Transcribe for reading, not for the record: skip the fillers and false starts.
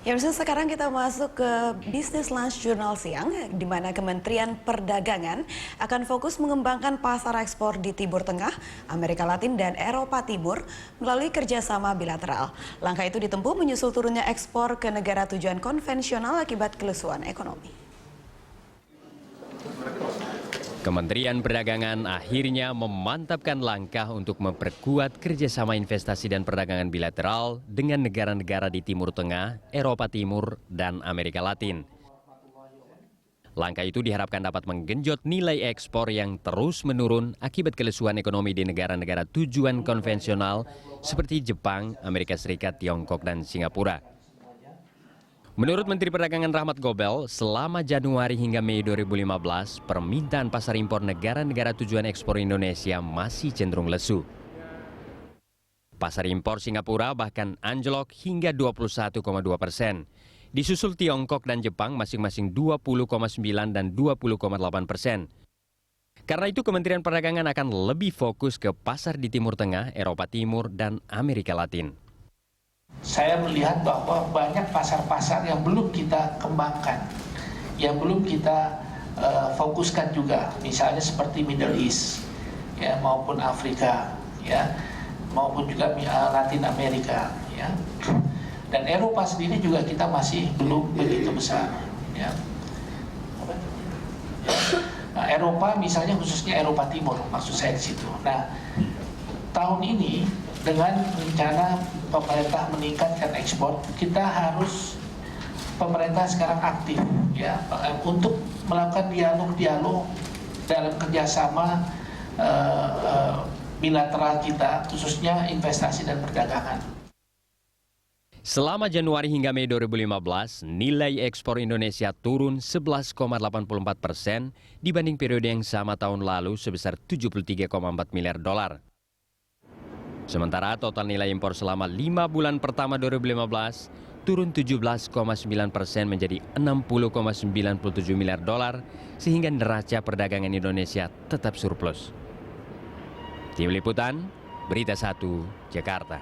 Ya, misalnya sekarang kita masuk ke Business Lunch Jurnal Siang, di mana Kementerian Perdagangan akan fokus mengembangkan pasar ekspor di Timur Tengah, Amerika Latin, dan Eropa Timur melalui kerjasama bilateral. Langkah itu ditempuh menyusul turunnya ekspor ke negara tujuan konvensional akibat kelesuan ekonomi. Kementerian Perdagangan akhirnya memantapkan langkah untuk memperkuat kerjasama investasi dan perdagangan bilateral dengan negara-negara di Timur Tengah, Eropa Timur, dan Amerika Latin. Langkah itu diharapkan dapat menggenjot nilai ekspor yang terus menurun akibat kelesuan ekonomi di negara-negara tujuan konvensional seperti Jepang, Amerika Serikat, Tiongkok, dan Singapura. Menurut Menteri Perdagangan Rahmat Gobel, selama Januari hingga Mei 2015, permintaan pasar impor negara-negara tujuan ekspor Indonesia masih cenderung lesu. Pasar impor Singapura bahkan anjlok hingga 21,2%. Disusul Tiongkok dan Jepang masing-masing 20,9 dan 20,8%. Karena itu Kementerian Perdagangan akan lebih fokus ke pasar di Timur Tengah, Eropa Timur, dan Amerika Latin. Saya melihat bahwa banyak pasar-pasar yang belum kita kembangkan, yang belum kita fokuskan juga, misalnya seperti Middle East, ya, maupun Afrika, ya, maupun juga Latin Amerika, ya, dan Eropa sendiri juga kita masih belum begitu besar, ya. Nah, Eropa misalnya khususnya Eropa Timur, maksud saya di situ. Nah, tahun ini dengan rencana pemerintah meningkatkan ekspor, kita harus pemerintah sekarang aktif, ya, untuk melakukan dialog-dialog dalam kerjasama bilateral kita, khususnya investasi dan perdagangan. Selama Januari hingga Mei 2015, nilai ekspor Indonesia turun 11,84% dibanding periode yang sama tahun lalu sebesar 73,4 miliar dolar. Sementara total nilai impor selama 5 bulan pertama 2015 turun 17,9% menjadi 60,97 miliar dolar sehingga neraca perdagangan Indonesia tetap surplus. Tim Liputan, Berita 1, Jakarta.